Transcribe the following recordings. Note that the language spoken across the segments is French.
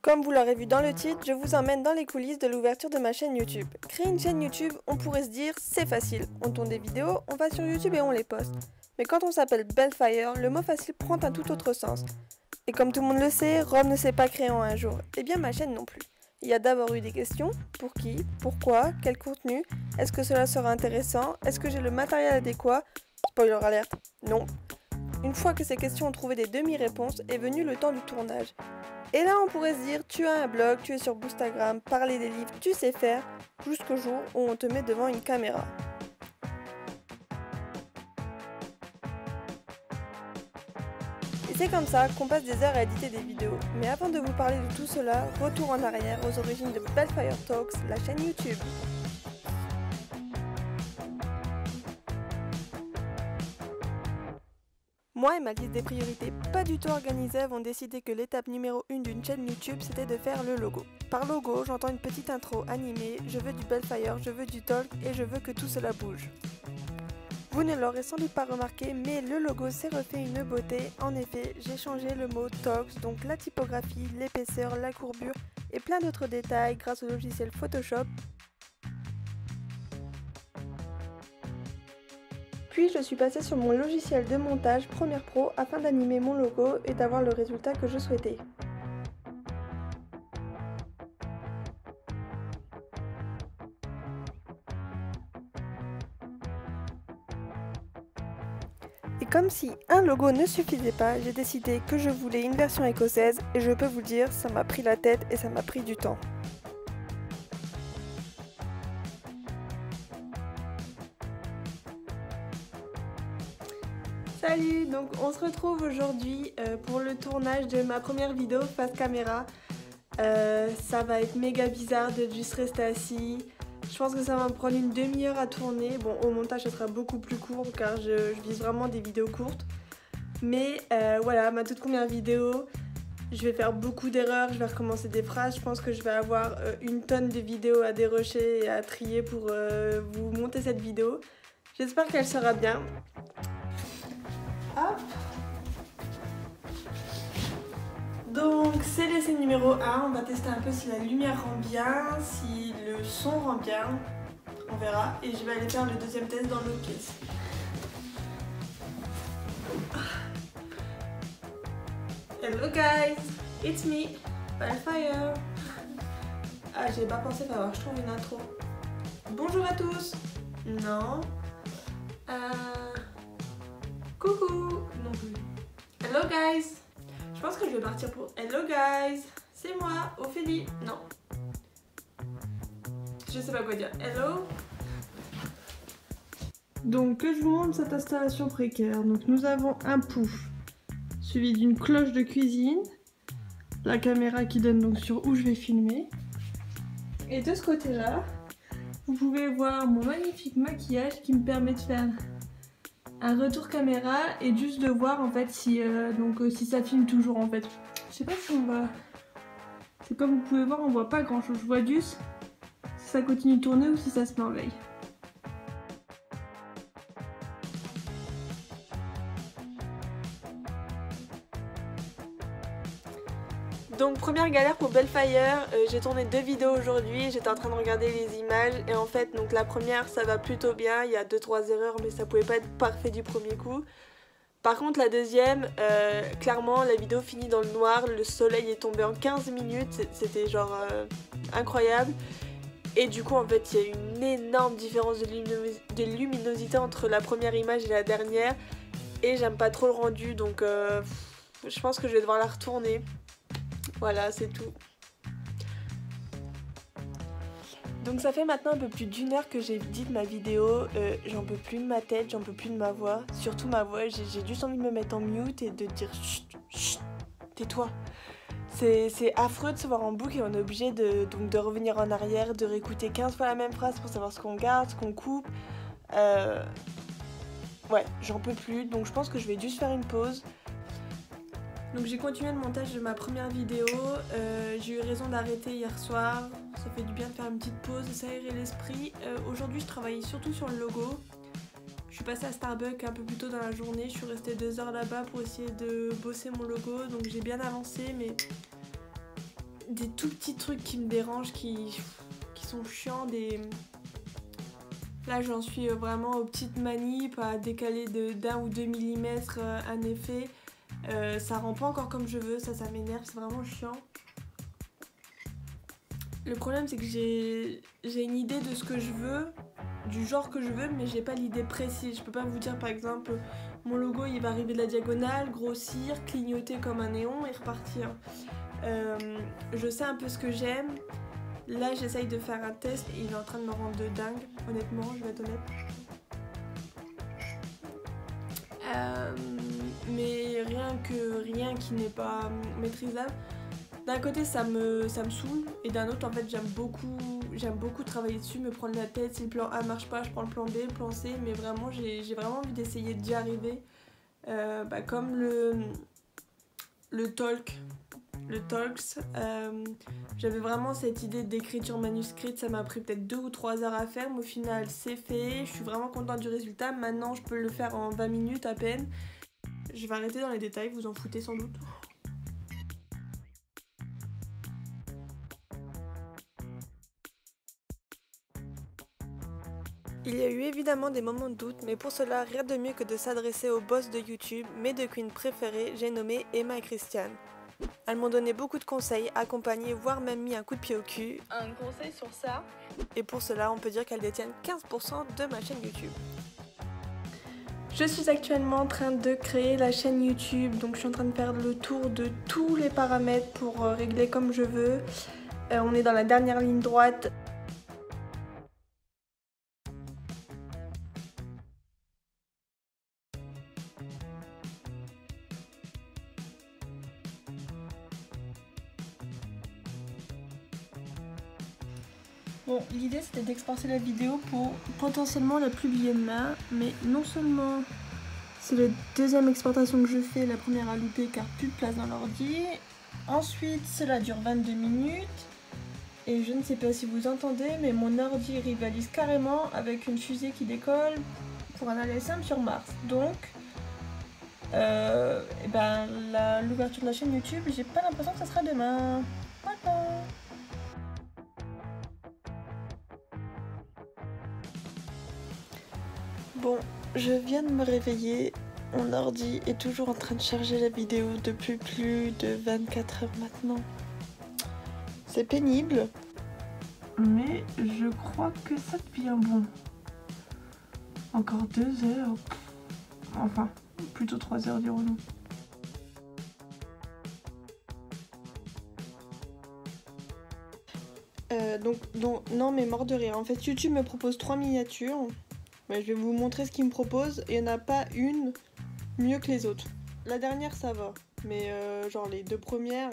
Comme vous l'aurez vu dans le titre, je vous emmène dans les coulisses de l'ouverture de ma chaîne YouTube. Créer une chaîne YouTube, on pourrait se dire, c'est facile. On tourne des vidéos, on va sur YouTube et on les poste. Mais quand on s'appelle Bellfire, le mot facile prend un tout autre sens. Et comme tout le monde le sait, Rome ne s'est pas créé en un jour. Et bien ma chaîne non plus. Il y a d'abord eu des questions. Pour qui? Pourquoi? Quel contenu? Est-ce que cela sera intéressant? Est-ce que j'ai le matériel adéquat? Spoiler alerte, non. Une fois que ces questions ont trouvé des demi-réponses, est venu le temps du tournage. Et là, on pourrait se dire, tu as un blog, tu es sur Bookstagram, parler des livres, tu sais faire, jusqu'au jour où on te met devant une caméra. Et c'est comme ça qu'on passe des heures à éditer des vidéos. Mais avant de vous parler de tout cela, retour en arrière aux origines de Bellfire Talks, la chaîne YouTube. Moi et ma liste des priorités pas du tout organisée avons décidé que l'étape numéro 1 d'une chaîne YouTube c'était de faire le logo. Par logo, j'entends une petite intro animée, je veux du Bellfire, je veux du talk et je veux que tout cela bouge. Vous ne l'aurez sans doute pas remarqué, mais le logo s'est refait une beauté. En effet, j'ai changé le mot talks, donc la typographie, l'épaisseur, la courbure et plein d'autres détails grâce au logiciel Photoshop. Puis je suis passée sur mon logiciel de montage Premiere Pro afin d'animer mon logo et d'avoir le résultat que je souhaitais. Et comme si un logo ne suffisait pas, j'ai décidé que je voulais une version écossaise et je peux vous dire, ça m'a pris la tête et ça m'a pris du temps. Salut, donc on se retrouve aujourd'hui pour le tournage de ma première vidéo face caméra. Ça va être méga bizarre de juste rester assis. Je pense que ça va me prendre une demi-heure à tourner. Bon, au montage, ça sera beaucoup plus court car je vise vraiment des vidéos courtes. Mais voilà, ma toute première vidéo, je vais faire beaucoup d'erreurs, je vais recommencer des phrases. Je pense que je vais avoir une tonne de vidéos à dérocher et à trier pour vous monter cette vidéo. J'espère qu'elle sera bien. Hop. Donc c'est l'essai numéro 1, on va tester un peu si la lumière rend bien, si le son rend bien, on verra. Et je vais aller faire le deuxième test dans l'autre pièce. Hello guys, it's me, Bellfire. Ah, j'ai pas pensé qu'avoir, je trouve une intro. Bonjour à tous. Non. Coucou. Non plus. Hello guys. Je pense que je vais partir pour Hello guys. C'est moi, Ophélie. Non. Je sais pas quoi dire. Hello. Donc que je vous montre cette installation précaire. Donc nous avons un pouf suivi d'une cloche de cuisine. La caméra qui donne donc sur où je vais filmer. Et de ce côté-là, vous pouvez voir mon magnifique maquillage qui me permet de faire un retour caméra et juste de voir en fait si, si ça filme toujours en fait. Je sais pas si on va... C'est comme vous pouvez voir, on voit pas grand chose. Je vois juste si ça continue de tourner ou si ça se met en veille. Donc première galère pour Bellfire, j'ai tourné 2 vidéos aujourd'hui, j'étais en train de regarder les images et en fait donc la première ça va plutôt bien, il y a 2-3 erreurs mais ça pouvait pas être parfait du premier coup. Par contre la deuxième, clairement la vidéo finit dans le noir, le soleil est tombé en 15 minutes, c'était genre incroyable. Et du coup en fait il y a une énorme différence de luminosité entre la première image et la dernière et j'aime pas trop le rendu donc je pense que je vais devoir la retourner. Voilà, c'est tout. Donc ça fait maintenant un peu plus d'1 heure que j'ai dit ma vidéo, j'en peux plus de ma tête, j'en peux plus de ma voix, surtout ma voix, j'ai juste envie de me mettre en mute et de dire chut, chut, tais-toi. C'est affreux de se voir en boucle et on est obligé de revenir en arrière, de réécouter 15 fois la même phrase pour savoir ce qu'on garde, ce qu'on coupe. Ouais, j'en peux plus, donc je pense que je vais juste faire une pause. Donc j'ai continué le montage de ma première vidéo, j'ai eu raison d'arrêter hier soir, ça fait du bien de faire une petite pause, de s'aérer l'esprit. Aujourd'hui je travaillais surtout sur le logo, je suis passée à Starbucks un peu plus tôt dans la journée, je suis restée 2 heures là-bas pour essayer de bosser mon logo, donc j'ai bien avancé mais des tout petits trucs qui me dérangent, qui sont chiants. Là j'en suis vraiment aux petites manips, à décaler d'1 ou 2 millimètres un effet. Ça rend pas encore comme je veux, ça m'énerve, c'est vraiment chiant. Le problème c'est que j'ai une idée de ce que je veux, du genre que je veux, mais j'ai pas l'idée précise. Je peux pas vous dire par exemple mon logo il va arriver de la diagonale, grossir, clignoter comme un néon et repartir. Je sais un peu ce que j'aime. Là j'essaye de faire un test et il est en train de me rendre de dingue, honnêtement, je vais être honnête. Mais rien qui n'est pas maîtrisable. D'un côté ça me saoule et d'un autre en fait j'aime beaucoup travailler dessus, me prendre la tête. Si le plan A marche pas, je prends le plan B, le plan C, mais vraiment j'ai vraiment envie d'essayer d'y arriver. Comme le Talks, j'avais vraiment cette idée d'écriture manuscrite, ça m'a pris peut-être 2 ou 3 heures à faire, mais au final c'est fait, je suis vraiment contente du résultat. Maintenant je peux le faire en 20 minutes à peine. Je vais arrêter dans les détails, vous en foutez sans doute. Il y a eu évidemment des moments de doute, mais pour cela, rien de mieux que de s'adresser au boss de YouTube, mes 2 queens préférées, j'ai nommé Emma et Christiane. Elles m'ont donné beaucoup de conseils, accompagné, voire même mis un coup de pied au cul. Un conseil sur ça. Et pour cela, on peut dire qu'elles détiennent 15% de ma chaîne YouTube. Je suis actuellement en train de créer la chaîne YouTube, donc je suis en train de faire le tour de tous les paramètres pour régler comme je veux. On est dans la dernière ligne droite. Bon, l'idée c'était d'exporter la vidéo pour potentiellement la publier demain, mais non seulement c'est la 2e exportation que je fais, la première a loupé car plus de place dans l'ordi. Ensuite, cela dure 22 minutes. Et je ne sais pas si vous entendez, mais mon ordi rivalise carrément avec une fusée qui décolle pour un aller simple sur Mars. Donc, l'ouverture de la chaîne YouTube, j'ai pas l'impression que ça sera demain. Voilà. Bon, je viens de me réveiller, mon ordi est toujours en train de charger la vidéo depuis plus de 24 heures maintenant. C'est pénible, mais je crois que ça devient bon. Encore 2 heures, enfin, plutôt 3 heures dirons-nous. Non mais mort de rire, en fait YouTube me propose 3 miniatures. Je vais vous montrer ce qu'il me propose et il n'y en a pas une mieux que les autres. La dernière ça va, mais genre les 2 premières,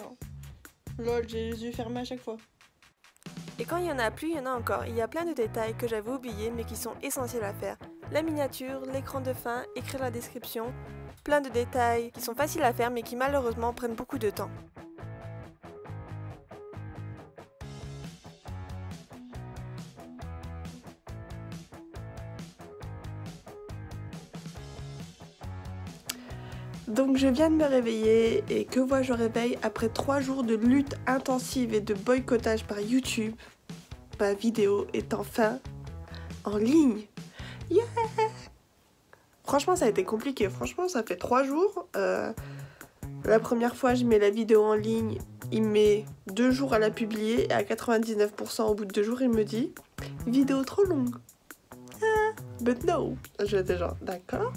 lol, j'ai les yeux fermés à chaque fois. Et quand il y en a plus, il y en a encore. Il y a plein de détails que j'avais oubliés mais qui sont essentiels à faire. La miniature, l'écran de fin, écrire la description, plein de détails qui sont faciles à faire mais qui malheureusement prennent beaucoup de temps. Donc je viens de me réveiller et que vois-je au réveil après 3 jours de lutte intensive et de boycottage par YouTube. Ma vidéo est enfin en ligne. Yeah! Franchement ça a été compliqué, franchement ça fait 3 jours. La première fois je mets la vidéo en ligne, il met 2 jours à la publier et à 99% au bout de 2 jours il me dit « Vidéo trop longue ». But no. J'étais genre d'accord.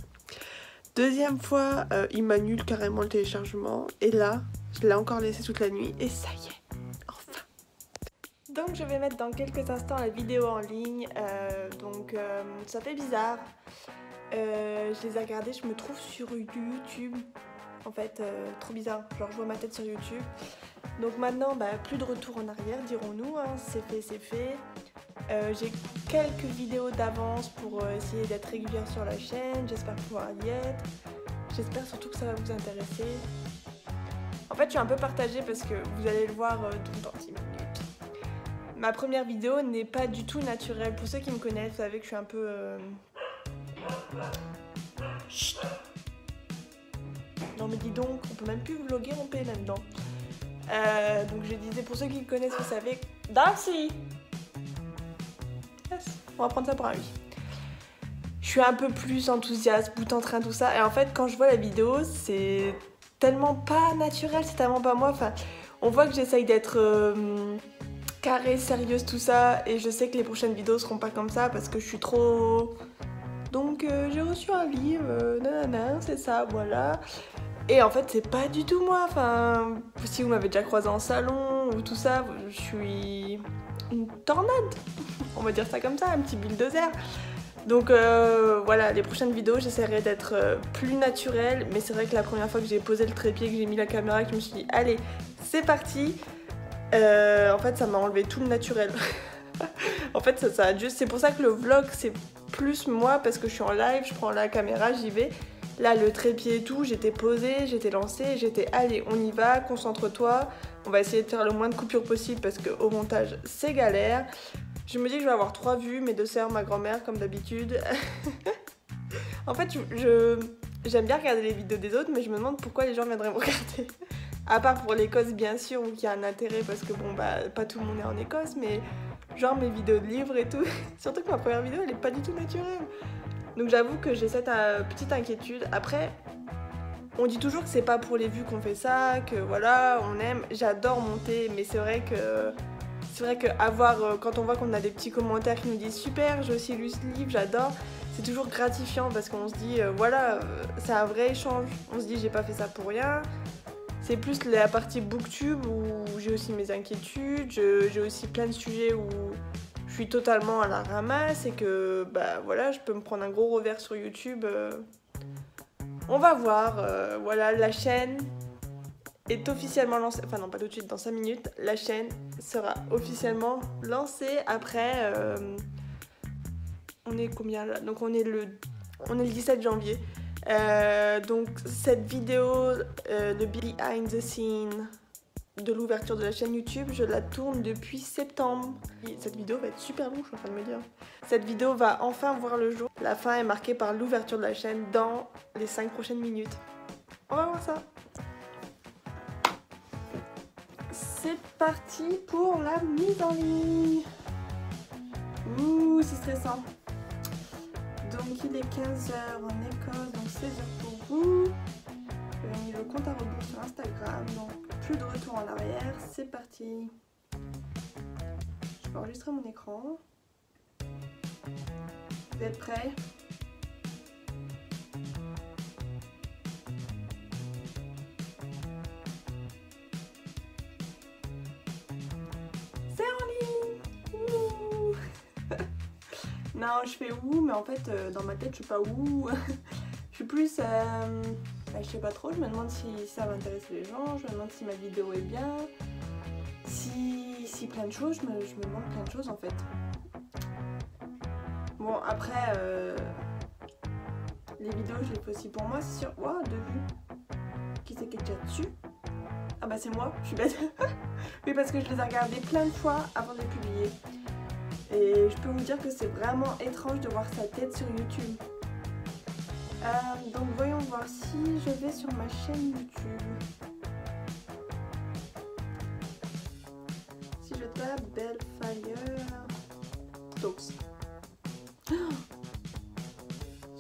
Deuxième fois, il m'annule carrément le téléchargement. Et là, je l'ai encore laissé toute la nuit. Et ça y est, enfin. Donc je vais mettre dans quelques instants la vidéo en ligne. Ça fait bizarre. Je les ai regardés, je me trouve sur YouTube. En fait, trop bizarre. Genre je vois ma tête sur YouTube. Donc maintenant, plus de retour en arrière, dirons-nous. Hein. C'est fait, c'est fait. J'ai quelques vidéos d'avance pour essayer d'être régulière sur la chaîne, j'espère pouvoir y être, j'espère surtout que ça va vous intéresser. En fait je suis un peu partagée parce que vous allez le voir tout dans 10 minutes. Ma première vidéo n'est pas du tout naturelle, pour ceux qui me connaissent vous savez que je suis un peu... Chut. Non mais dis donc, on peut même plus vlogger en paix là-dedans. Donc je disais, pour ceux qui le connaissent, vous savez... Darcy! Yes. On va prendre ça pour un oui. Je suis un peu plus enthousiaste, bout en train, tout ça. Et en fait, quand je vois la vidéo, c'est tellement pas naturel, c'est tellement pas moi. Enfin, on voit que j'essaye d'être carrée, sérieuse, tout ça. Et je sais que les prochaines vidéos seront pas comme ça parce que je suis trop... Donc j'ai reçu un livre, nanana, c'est ça, voilà. Et en fait, c'est pas du tout moi. Enfin, si vous m'avez déjà croisé en salon ou tout ça, je suis une tornade. On va dire ça comme ça, un petit bulldozer. Donc voilà, les prochaines vidéos, j'essaierai d'être plus naturelle. Mais c'est vrai que la première fois que j'ai posé le trépied, que j'ai mis la caméra, que je me suis dit, allez, c'est parti. En fait, ça m'a enlevé tout le naturel. En fait, c'est pour ça que le vlog, c'est plus moi, parce que je suis en live, je prends la caméra, j'y vais. Là, le trépied et tout, j'étais posée, j'étais lancée, j'étais allez, on y va, concentre-toi. On va essayer de faire le moins de coupures possible parce qu'au montage, c'est galère. Je me dis que je vais avoir 3 vues, mes 2 sœurs, ma grand-mère, comme d'habitude. En fait, j'aime bien regarder les vidéos des autres, mais je me demande pourquoi les gens viendraient me regarder. À part pour l'Écosse, bien sûr, où il y a un intérêt parce que bon, bah, pas tout le monde est en Écosse, mais genre mes vidéos de livres et tout. Surtout que ma première vidéo, elle est pas du tout naturelle. Donc j'avoue que j'ai cette petite inquiétude. Après, on dit toujours que c'est pas pour les vues qu'on fait ça, que voilà, on aime. J'adore monter, mais c'est vrai que avoir, quand on voit qu'on a des petits commentaires qui nous disent super, j'ai aussi lu ce livre, j'adore, c'est toujours gratifiant parce qu'on se dit voilà, c'est un vrai échange. On se dit j'ai pas fait ça pour rien. C'est plus la partie booktube où j'ai aussi mes inquiétudes, j'ai aussi plein de sujets où je suis totalement à la ramasse et que bah voilà, je peux me prendre un gros revers sur YouTube. On va voir, voilà, la chaîne est officiellement lancée, enfin non pas tout de suite, dans 5 minutes, la chaîne sera officiellement lancée. Après, on est combien là? Donc on est le 17 janvier. Donc cette vidéo, le behind the scene de l'ouverture de la chaîne YouTube, je la tourne depuis septembre. Cette vidéo va être super longue, je suis en train de me dire. Cette vidéo va enfin voir le jour. La fin est marquée par l'ouverture de la chaîne dans les 5 prochaines minutes. On va voir ça. C'est parti pour la mise en ligne. Ouh, c'est stressant. Donc il est 15h en Écosse, donc 16h pour vous. J'ai mis le compte à rebours sur Instagram, donc plus de retour en arrière, c'est parti. Je vais enregistrer mon écran. Vous êtes prêts? C'est en ligne. Ouh. Non, je fais ouh, mais en fait, dans ma tête, je suis pas ouh. Je suis plus... je sais pas trop, je me demande si ça va intéresser les gens, je me demande si ma vidéo est bien, si plein de choses, je me demande plein de choses en fait. Bon, après, les vidéos, je les fais aussi pour moi, c'est sûr. Waouh, 2 vues. Qui c'est qui est déjà dessus? Ah bah c'est moi, je suis bête. Oui, parce que je les ai regardées plein de fois avant de les publier. Et je peux vous dire que c'est vraiment étrange de voir sa tête sur YouTube. Donc voyons voir si je vais sur ma chaîne YouTube. Si je tape Bellfire Talks.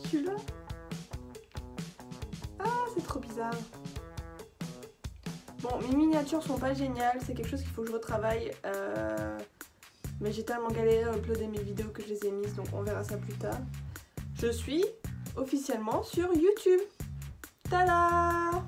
Celui-là? Ah, c'est trop bizarre. Bon, mes miniatures sont pas géniales, c'est quelque chose qu'il faut que je retravaille. Mais j'ai tellement galéré à uploader mes vidéos que je les ai mises, donc on verra ça plus tard. Je suis officiellement sur YouTube. Tada!